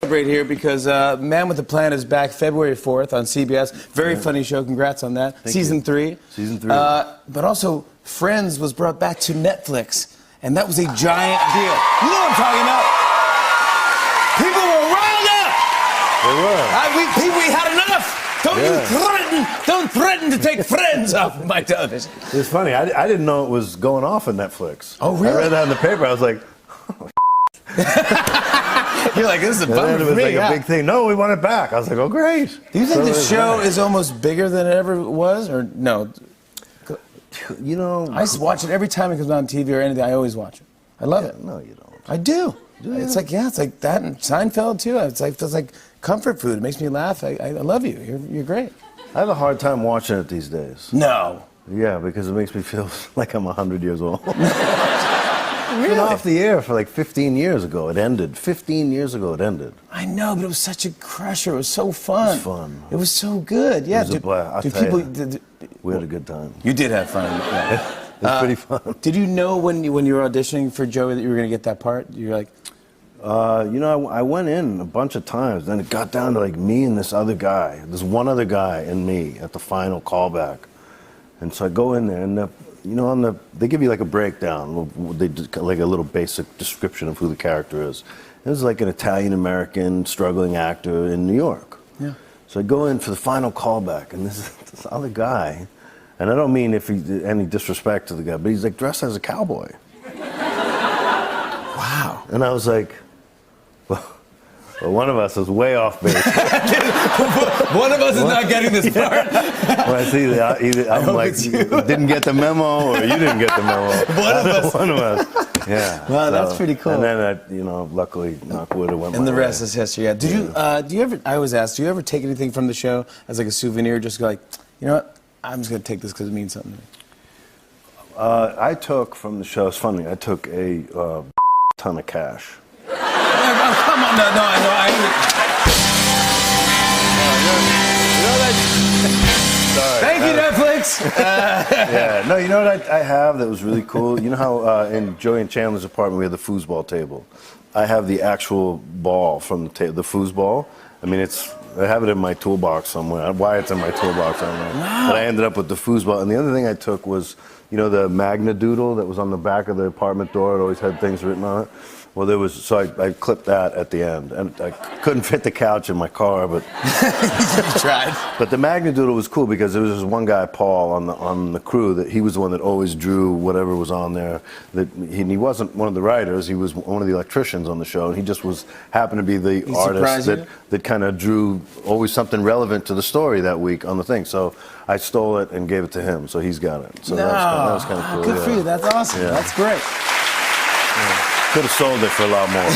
Celebrate here because Man with a Plan is back February 4th on CBS. Very funny show. Congrats on that. Season 3. Season 3. But also, Friends was brought back to Netflix, and that was a giant deal. You know what I'm talking about? People were riled up. They were. We had enough. Don't threaten to take Friends off of my television. It's funny. I didn't know it was going off on Netflix. Oh, really? I read that in the paper. I was like, oh, You're like, this is a bummer and then it for was me. like a big thing. No, we want it back. I was like, oh, great. Do you think the show is almost bigger than it ever was, or no? You know, I watch it every time it comes on TV or anything. I always watch it. I love it. No, you don't. I do. Yeah. It's like like that and Seinfeld too. It's like comfort food. It makes me laugh. I love you. You're great. I have a hard time watching it these days. No. Yeah, because it makes me feel like I'm 100 years old. Really? It's been off the air for like 15 years ago. It ended. 15 years ago it ended. I know, but it was such a crusher. It was so fun. It was fun. It was so good. Yeah. It was a blast. I'll tell you, we had a good time. You did have fun. Yeah. It was pretty fun. Did you know when you were auditioning for Joey that you were going to get that part? You were like, you know, I went in a bunch of times. Then it got down to like me and this other guy. There's one other guy and me at the final callback. And so I go in there, and you know, they give you like a breakdown. They do like a little basic description of who the character is. It was like an Italian-American struggling actor in New York. yeah. So I go in for the final callback, and this other guy, and I don't mean any disrespect to the guy, but he's like dressed as a cowboy. Wow. And I was like, well, one of us is way off base. One of us is not getting this part. Well, I see that I'm like, didn't get the memo, or you didn't get the memo. One of us. One of us. Yeah. Wow, that's pretty cool. And then you know, luckily, knock wood, it went. And the my rest way. is history. Yeah. Do you ever? I always ask. Do you ever take anything from the show as like a souvenir? Just go like, you know what? I'm just gonna take this because it means something to me. I took from the show. It's funny. I took a ton of cash. Oh, come on, no, Sorry. Thank you, Netflix. Yeah, no, you know what I have that was really cool? You know how in Joey and Chandler's apartment we had the foosball table? I have the actual ball from the foosball. I mean, I have it in my toolbox somewhere. Why it's in my toolbox, I don't know. Wow. But I ended up with the foosball. And the other thing I took was, you know, the Magna Doodle that was on the back of the apartment door. It always had things written on it. Well, so I clipped that at the end, and I couldn't fit the couch in my car, but You tried. But the Magna Doodle was cool because there was this one guy, Paul, on the crew that he was the one that always drew whatever was on there. He wasn't one of the writers; he was one of the electricians on the show, and he just happened to be the artist that kind of drew always something relevant to the story that week on the thing. So I stole it and gave it to him, so he's got it. So that was kind of cool. Good for you. That's awesome. Yeah. That's great. Could have sold it for a lot more.